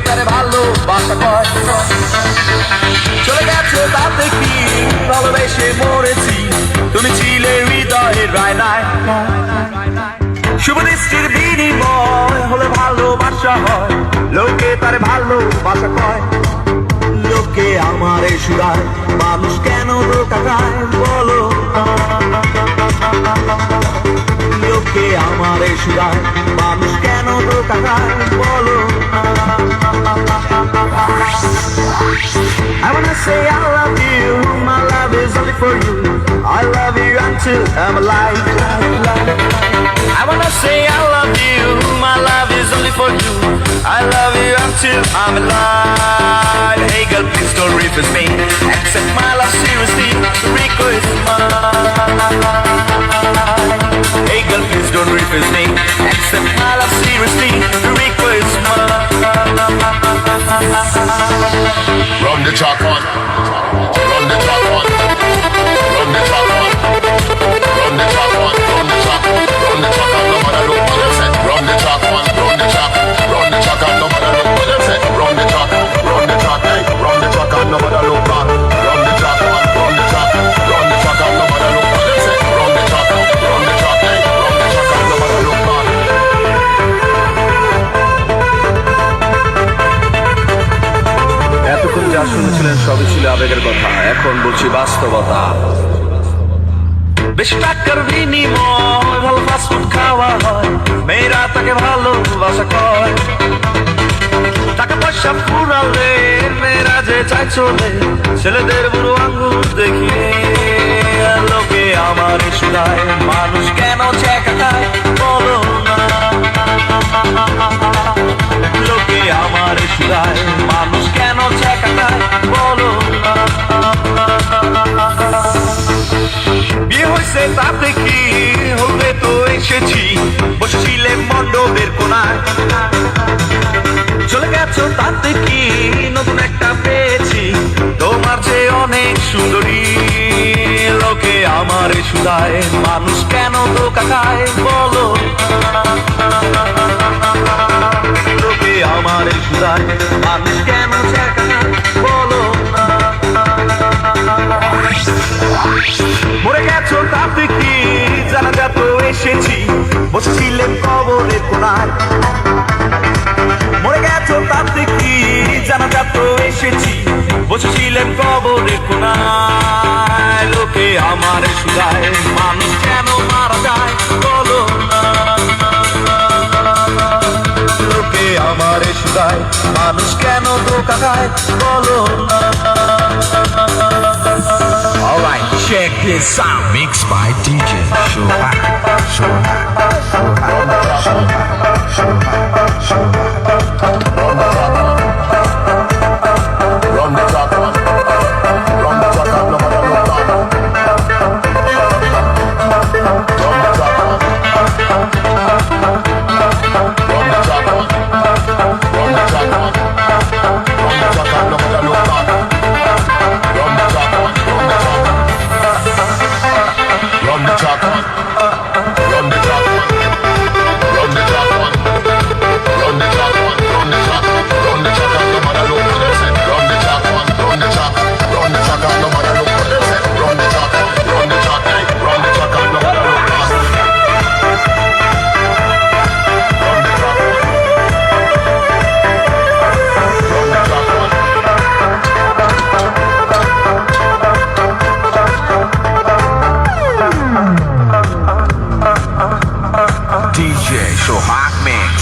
তারে ভালোবাসা কয়। চলে গেছো তাতে কি, ভালোবেসে মরেছি, তুমি ছিলে হৃদয়ের রায়নায়। শুভ দৃষ্টির বিনিময় হলে ভালোবাসা হয়, লোকে তারে ভালোবাসা কয়। লোকে আমারে শুধায়, মানুষ কেন ধোঁকা খায় বলো। লোকে আমারে শুধায়, মানুষ কেন ধোঁকা খায় বলো। I wanna say I love you, my love is only for you, I love you until I'm alive. I wanna say I love you, my love is only for you, I love you until I'm alive. Hey girl, please don't refuse me, accept my love seriously, the request is mine. Hey girl, please don't refuse me, accept my love seriously, the request is mine. Run the track on, run the track on, run the track on, run the track on, run the track, run the track on, no matter look what them say. Run the track on, run the track, run the track on, no matter look what them say. Run the track, hey, run the track on, no matter look back. Run the track on, run the track, run the track on, no matter look what them say. Run the track, hey, run the track on, no matter look back. এতক্ষণ যা শুনেছিলেন সবই ছিল আবেগের কথা, এখন বলছি বাস্তবতা। বেশি টাকার বিনিময় ভালো ফাস্টফুড খাওয়া হয়, মেয়েরা তাকে ভালোবাসা কয়। টাকা পয়সা ফুরালে মেয়েরা যে চায় চলে, ছেলেদের বুড়ো আঙ্গুল দেখিয়ে। লোকে আমার শুধায়, মানুষ কেন ছেঁকা খায় বলো না। লোকে আমার শুধায়, মানুষ কেন ছেঁকা খায় বলো না। বিয়ে হয়েছে তাতে কি, হবে তো এসেছি, বসেছিলে মণ্ডপের কোনায়। চলে গেছো তাতে কি, নতুন একটা পেয়েছি, তোমার যে অনেক সুন্দরী। লোকে আমার শুধায়, মানুষ কেন ধোঁকা খায় বলো। লোকে আমার শুধায়, মানুষ কেন ছেঁকা খায় বলো না। মরে গেছো তাতে কি, জানাজা তো এসেছি, বসেছিলেন কবরের কোনায়। মরে গেছো তাতে কি, জানাজা তো এসেছি, বসেছিলেন কবরের কোনায়। লোকে আমার শুধায়, মানুষ কেন মারা যায় বলো না। লোকে আমার শুধায়, মানুষ কেন ধোঁকা খায় বলো না। Alright, check this out. Mixed by DJ Shohak. Run the track on, run the track on, no matter look back. Run the track on, run the track on, run the track on, run the track on, no matter look back. Run the track on, run the track on, run the track on, run the track on, run the track on, run the track on, run the track, run the track on, no matter look what them say. Run the track on, run the track, run the track on, no matter look what them say. Run the track on, run the track, hey, run the track on, no matter look back. Run the track on, run the track on. DJ Shohak Mix.